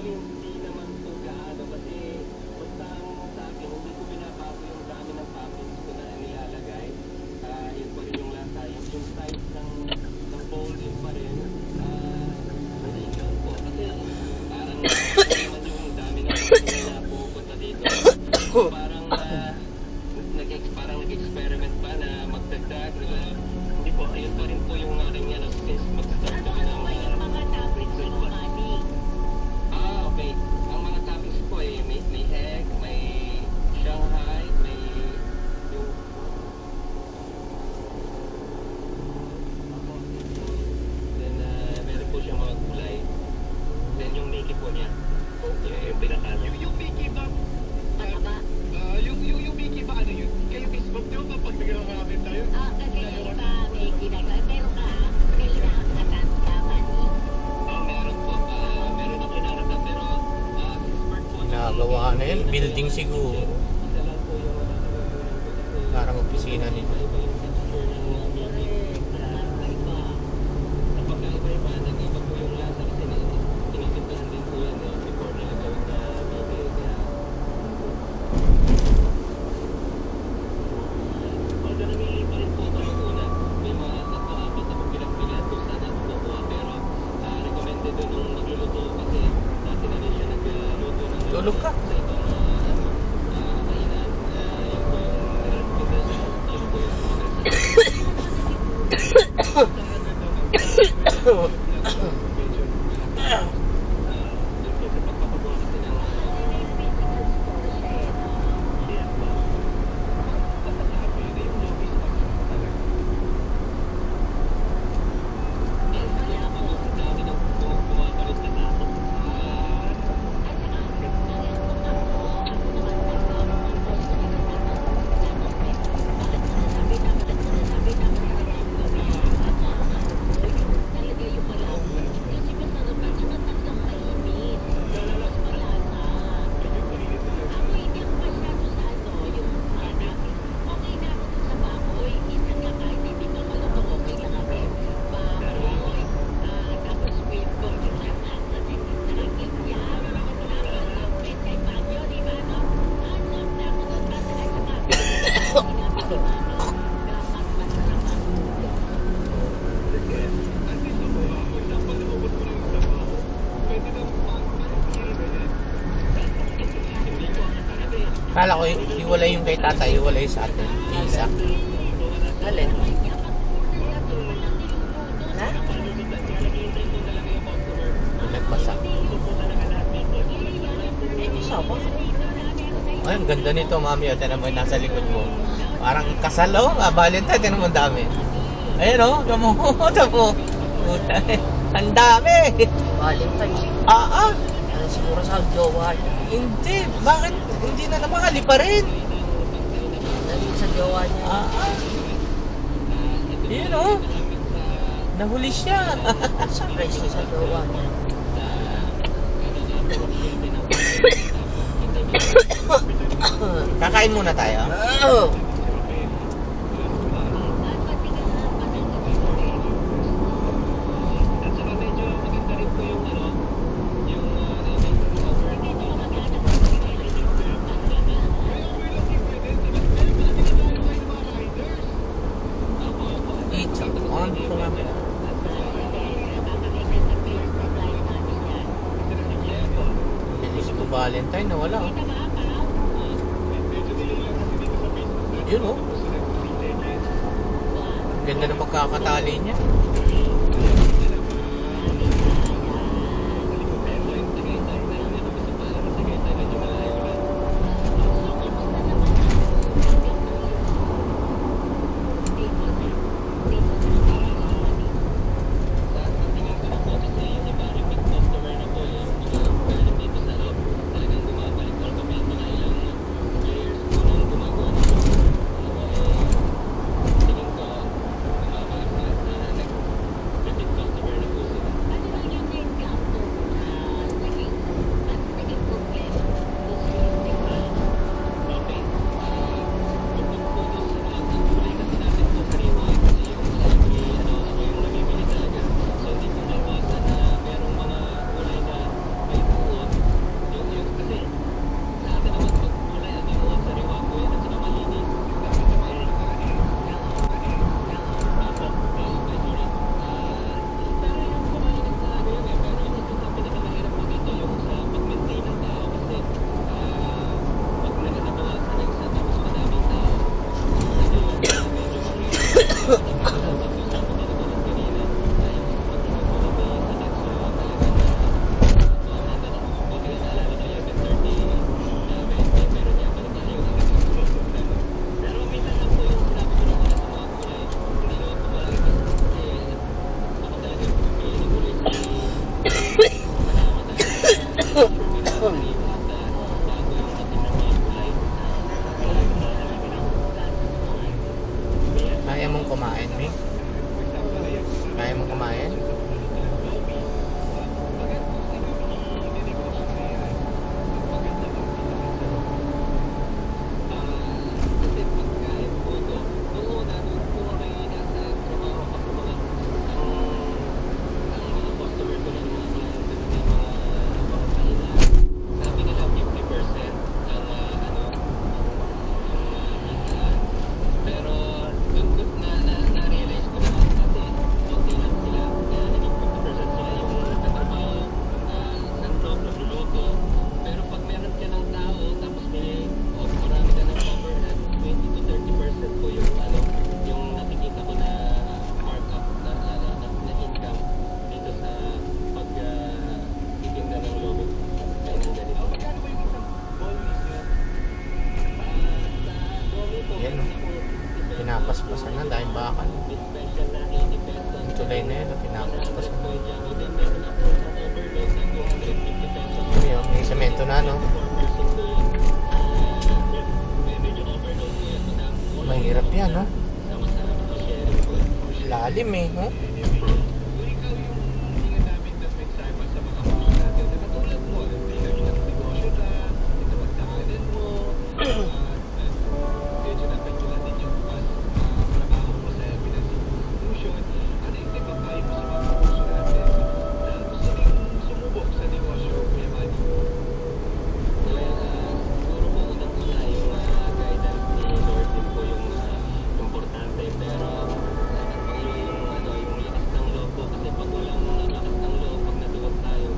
Actually, hindi naman po gaano kasi basta ang sa akin, hindi ko binabago yung dami ng toppings ko na nilalagay. Yun pa rin yung lasa. Yung size ng bowl, yun pa rin. Maliit lang po. Kasi parang naman yung dami ng company na pupunta dito. So, parang nag-experiment pa na magdagdag. Hindi po, ayun pa rin po yung aking since mag-start kami ng okay. Ang mga toppings po ay may egg, may Shanghai, may yung then meron po siyang mga gulay. Then yung Mickey po niya. Yung pinaka. Yung Mickey ba? Yung Mickey ba ano yun? Kayo mismo, di ba kapag nagkakakamit tayo? Kasi iba may ginagawa. Pero kailangan na company. Meron po. Meron ako kinarata pero expert po. Nagawa na yun, building siguro. Isa lang po yung Parang opisina nito. Napagkaiba-iba, nag-iba po yung lasa kasi tinitimplahan din po yan before nila gawin na bibig. Although namili pa rin po ito nung una, may mga 3-4 na po pinagpilihan kung saan natin kukuha pero recommended doon nung magluluto kasi dati na rin siya nagluto ng Tulog ka. sa ibang kainan. Yun po yung yun po yung Kala ko hiwalay yung kay tatay, hiwalay sa atin. Isa. Alin? Na? Nagpasa. Isa ba? Ay, ang ganda nito, mami. O, tinan mo yung nasa likod mo. Parang kasal, oh. Valentine, tinan mo ang dami. Ayan, oh. Tamo, tamo. Puta, ang dami. Valentine's. Ano siguro sa jowa niya. Hindi. Bakit? Hindi na namakali pa rin. Dahil sa jowa niya. Yun, oh. Nahuli siya. Surprise ko sa jowa niya. Kakain muna tayo. Oh! at saka medyo maganda rin po yung yung It's on camera. Bilis ko Valentine, nawala, oh. Yun, oh. Ganda ng pagkakatali niya. Tingin ko, mong kumain, Mick? Kaya mong kumain? Kasi pagkain po ito, nung una, nung kami nasa trabaho pa sa mga, ang mga customer ko lang, mga client ko, may mga kainan, sabi nila 50% ang, kitaan. Pero, dun na-realize ko na kasi, konti lang sila, kaya naging 50% sila yung nagtatrabaho, nandog, nagluluto. Pero pag meron ka ng tao, tapos marami ka ng overhead, 20 to 30% po yung yung nakikita ko na markup na income dito sa pag titinda ng lobo. Kaya ng ganito. Magkano ba yung isang bonus nyo? Sa Domi po, Yan, meron no? ako 50 pesos. Pinapaspasan na dahil bakal. With special na 80 pesos. Yung tulay na yun, pinapaspasan. 100 po yung Yahoo. Then meron ako sa overload na 250 pesos. Ano yun? May semento na, no? 4% po yun. Medyo overload po yun. Mahirap yan, no? Sama-sama po sharing po. Lalim eh, no? Kung ikaw yung hinga namin ng mensahe pa sa mga puso natin, na katulad mo, hindi kami nagnegosyo na, ito magtakanan mo, medyo napatulan din yung trabaho mo sa financial institution, ano yung tipapayo mo sa mga puso natin na gusto rin sumubok sa negosyo, Kuya Manny? Siguro po unang-una yung guidance ni Lord din po yung importante. Pero yung lakas ng loob po, kasi pag walang lakas ng loob, pag natuwag tayo,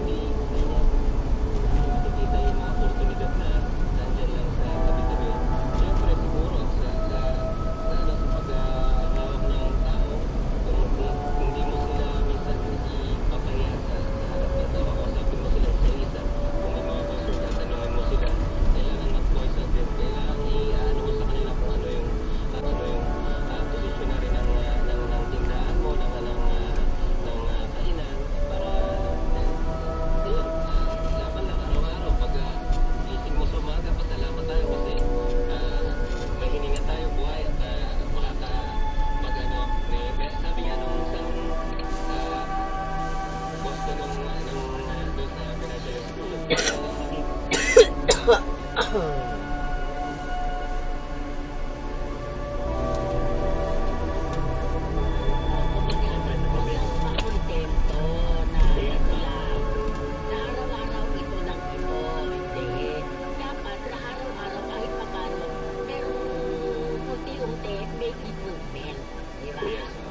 hindi makikita yung mga oportunidad na nandyan lang sa tabi-tabi. Siyempre siguro sa paghawak ng tao, kung hindi mo sila minsan ipapahiya sa harap ng tao, kausapin mo sila isa-isa. Kung may mga customer, tatanungin mo sila, kailangan mag-voice out din, kailangan i-ano mo sa kanila kung ano yung posisyon na rin ng tindahan mo, ng kainan, para yun, laban lang araw-araw. Pag gising mo sa umaga, pasalamat tayo kasi may hininga tayo buhay at sabi nga nung isang boss ko nung doon sa financial school, makontento na na araw-araw ito lang ito. Hindi. Dapat na araw-araw kahit paano merong unti-unti may improvement. Di ba? Yes.